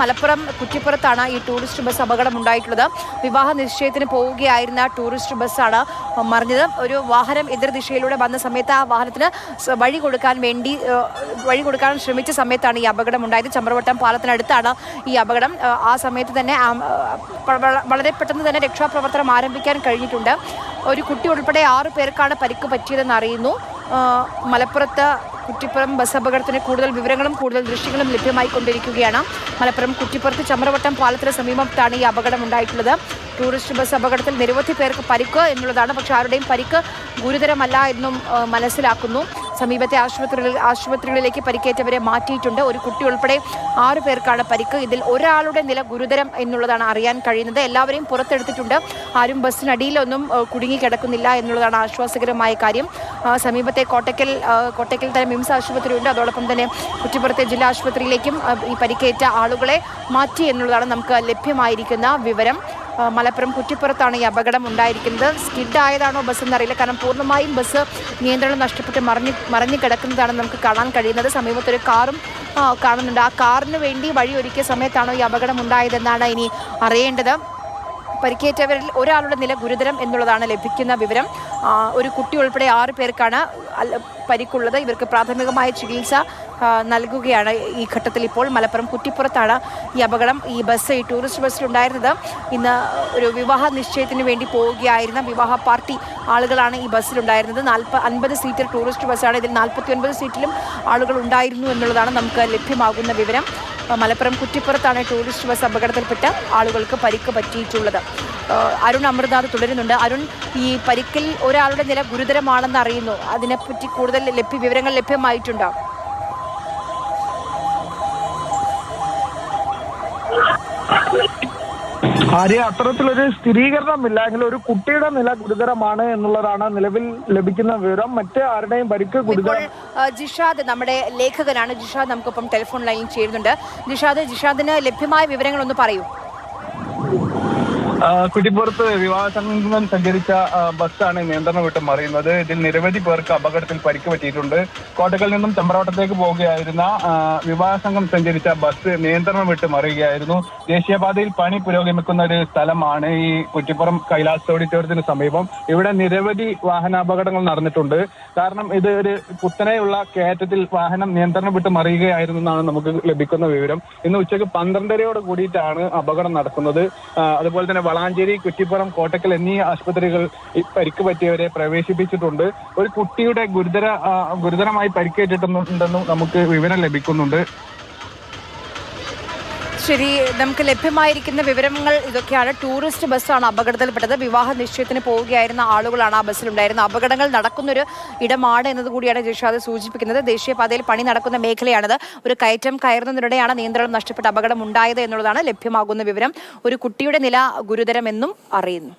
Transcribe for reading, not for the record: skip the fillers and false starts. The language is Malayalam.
മലപ്പുറം കുറ്റിപ്പുറത്താണ് ഈ ടൂറിസ്റ്റ് ബസ് അപകടമുണ്ടായിട്ടുള്ളത്. വിവാഹ നിശ്ചയത്തിന് പോവുകയായിരുന്ന ടൂറിസ്റ്റ് ബസ്സാണ് മറിഞ്ഞത്. ഒരു വാഹനം എതിർദിശയിലൂടെ വന്ന സമയത്ത് ആ വാഹനത്തിന് വഴി കൊടുക്കാൻ ശ്രമിച്ച സമയത്താണ് ഈ അപകടം ഉണ്ടായത്. ചമ്രവട്ടം പാലത്തിനടുത്താണ് ഈ അപകടം. ആ സമയത്ത് തന്നെ വളരെ പെട്ടെന്ന് തന്നെ രക്ഷാപ്രവർത്തനം ആരംഭിക്കാൻ കഴിഞ്ഞിട്ടുണ്ട്. ഒരു കുട്ടി ഉൾപ്പെടെ 6 പേർക്കാണ് പരിക്ക് പറ്റിയതെന്ന് അറിയുന്നു. മലപ്പുറത്ത് കുറ്റിപ്പുറം ബസ് അപകടത്തിന് കൂടുതൽ വിവരങ്ങളും കൂടുതൽ ദൃശ്യങ്ങളും ലഭ്യമായിക്കൊണ്ടിരിക്കുകയാണ്. മലപ്പുറം കുറ്റിപ്പുറത്ത് ചമ്രവട്ടം പാലത്തിന് സമീപത്താണ് ഈ അപകടം ഉണ്ടായിട്ടുള്ളത്. ടൂറിസ്റ്റ് ബസ് അപകടത്തിൽ നിരവധി പേർക്ക് പരിക്ക് എന്നുള്ളതാണ്. പക്ഷേ ആരുടെയും പരിക്ക് ഗുരുതരമല്ല എന്നും മനസ്സിലാക്കുന്നു. സമീപത്തെ ആശുപത്രികളിലേക്ക് പരിക്കേറ്റവരെ മാറ്റിയിട്ടുണ്ട്. ഒരു കുട്ടി ഉൾപ്പെടെ 6 പേർക്കാണ് പരിക്ക്. ഇതിൽ ഒരാളുടെ നില ഗുരുതരം എന്നുള്ളതാണ് അറിയാൻ കഴിയുന്നത്. എല്ലാവരെയും പുറത്തെടുത്തിട്ടുണ്ട്. ആരും ബസ്സിനടിയിലൊന്നും കുടുങ്ങിക്കിടക്കുന്നില്ല എന്നുള്ളതാണ് ആശ്വാസകരമായ കാര്യം. സമീപത്തെ കോട്ടയ്ക്കൽ തന്നെ മിംസ് ആശുപത്രിയുണ്ട്. അതോടൊപ്പം തന്നെ കുറ്റിപ്പുറത്തെ ജില്ലാ ആശുപത്രിയിലേക്കും ഈ പരിക്കേറ്റ ആളുകളെ മാറ്റി എന്നുള്ളതാണ് നമുക്ക് ലഭ്യമായിരിക്കുന്ന വിവരം. മലപ്പുറം കുറ്റിപ്പുറത്താണ് ഈ അപകടം ഉണ്ടായിരിക്കുന്നത്. സ്കിഡ് ആയതാണോ ബസ് എന്നറിയില്ല. കാരണം പൂർണ്ണമായും ബസ് നിയന്ത്രണം നഷ്ടപ്പെട്ട് മറിഞ്ഞു കിടക്കുന്നതാണ് നമുക്ക് കാണാൻ കഴിയുന്നത്. സമീപത്തൊരു കാറും കാണുന്നുണ്ട്. ആ കാറിന് വേണ്ടി വഴിയൊരുക്കിയ സമയത്താണോ ഈ അപകടം ഉണ്ടായതെന്നാണ് ഇനി അറിയേണ്ടത്. പരിക്കേറ്റവരിൽ ഒരാളുടെ നില ഗുരുതരം എന്നുള്ളതാണ് ലഭിക്കുന്ന വിവരം. ഒരു കുട്ടി ഉൾപ്പെടെ 6 പേർക്കാണ് പരിക്കുള്ളത്. ഇവർക്ക് പ്രാഥമികമായ ചികിത്സ നൽകുകയാണ് ഈ ഘട്ടത്തിൽ. ഇപ്പോൾ മലപ്പുറം കുറ്റിപ്പുറത്താണ് ഈ അപകടം. ഈ ടൂറിസ്റ്റ് ബസ്സിലുണ്ടായിരുന്നത് ഇന്ന് ഒരു വിവാഹ നിശ്ചയത്തിന് വേണ്ടി പോവുകയായിരുന്ന വിവാഹ പാർട്ടി ആളുകളാണ് ഈ ബസ്സിലുണ്ടായിരുന്നത്. 50 സീറ്റർ ടൂറിസ്റ്റ് ബസ്സാണ്. ഇതിൽ 49 സീറ്റിലും ആളുകൾ ഉണ്ടായിരുന്നു എന്നുള്ളതാണ് നമുക്ക് ലഭ്യമാകുന്ന വിവരം. മലപ്പുറം കുറ്റിപ്പുറത്താണ് ടൂറിസ്റ്റ് ബസ് അപകടത്തിൽപ്പെട്ട് ആളുകൾക്ക് പരിക്ക് പറ്റിയിട്ടുള്ളത്. അരുൺ അമൃതാഥ് തുടരുന്നുണ്ട്. അരുൺ, ഈ പരിക്കിൽ ഒരാളുടെ നില ഗുരുതരമാണെന്ന് അറിയുന്നു. അതിനെപ്പറ്റി കൂടുതൽ വിവരങ്ങൾ ലഭ്യമായിട്ടുണ്ടോ? അത്തരത്തിലൊരു സ്ഥിരീകരണമില്ല. എങ്കിലും ഒരു കുട്ടിയുടെ നില ഗുരുതരമാണ് എന്നുള്ളതാണ് നിലവിൽ ലഭിക്കുന്ന വിവരം. മറ്റ് ആരുടെയും പരിക്ക് ഗുരുതരം. ജിഷാദ് നമ്മുടെ ലേഖകനാണ്. ജിഷാദ് നമുക്കൊപ്പം ടെലിഫോൺ ലൈനിൽ ചേരുന്നുണ്ട്. ജിഷാദിന് ലഭ്യമായ വിവരങ്ങൾ ഒന്ന് പറയൂ. കുറ്റിപ്പുറത്ത് വിവാഹ സംഗമം സഞ്ചരിച്ച ബസ്സാണ് നിയന്ത്രണം വിട്ട് മറിയുന്നത്. ഇതിൽ നിരവധി പേർക്ക് അപകടത്തിൽ പരിക്ക് പറ്റിയിട്ടുണ്ട്. കോട്ടക്കൽ നിന്നും ചമ്രവട്ടത്തേക്ക് പോവുകയായിരുന്ന വിവാഹ സംഘം സഞ്ചരിച്ച ബസ് നിയന്ത്രണം വിട്ട് മറിയുകയായിരുന്നു. ദേശീയപാതയിൽ പണി പുരോഗമിക്കുന്ന ഒരു സ്ഥലമാണ് ഈ കുറ്റിപ്പുറം കൈലാസ് ഓഡിറ്റോറിയത്തിന് സമീപം. ഇവിടെ നിരവധി വാഹനാപകടങ്ങൾ നടന്നിട്ടുണ്ട്. കാരണം ഇത് ഒരു കുത്തനെയുള്ള കയറ്റത്തിൽ വാഹനം നിയന്ത്രണം വിട്ട് മറിയുകയായിരുന്നു എന്നാണ് നമുക്ക് ലഭിക്കുന്ന വിവരം. ഇന്ന് ഉച്ചയ്ക്ക് 12:30യോട് കൂടിയിട്ടാണ് അപകടം നടക്കുന്നത്. അതുപോലെ തന്നെ വളാഞ്ചേരി, കുറ്റിപ്പുറം, കോട്ടക്കൽ എന്നീ ആശുപത്രികൾ പരിക്ക് പറ്റിയവരെ പ്രവേശിപ്പിച്ചിട്ടുണ്ട്. ഒരു കുട്ടിയുടെ ഗുരുതരമായി പരിക്കേറ്റിട്ടുണ്ടെന്നും നമുക്ക് വിവരം ലഭിക്കുന്നുണ്ട്. ശരി, നമുക്ക് ലഭ്യമായിരിക്കുന്ന വിവരങ്ങൾ ഇതൊക്കെയാണ്. ടൂറിസ്റ്റ് ബസ്സാണ് അപകടത്തിൽപ്പെട്ടത്. വിവാഹ നിശ്ചയത്തിന് പോവുകയായിരുന്ന ആളുകളാണ് ആ ബസ്സിലുണ്ടായിരുന്നത്. അപകടങ്ങൾ നടക്കുന്നൊരു ഇടമാണ് എന്നതുകൂടിയാണ് ജിഷാദ് സൂചിപ്പിക്കുന്നത്. ദേശീയപാതയിൽ പണി നടക്കുന്ന മേഖലയാണിത്. ഒരു കയറ്റം കയറുന്നതിനിടെയാണ് നിയന്ത്രണം നഷ്ടപ്പെട്ട് അപകടം ഉണ്ടായത് എന്നുള്ളതാണ് ലഭ്യമാകുന്ന വിവരം. ഒരു കുട്ടിയുടെ നില ഗുരുതരമെന്നും അറിയുന്നു.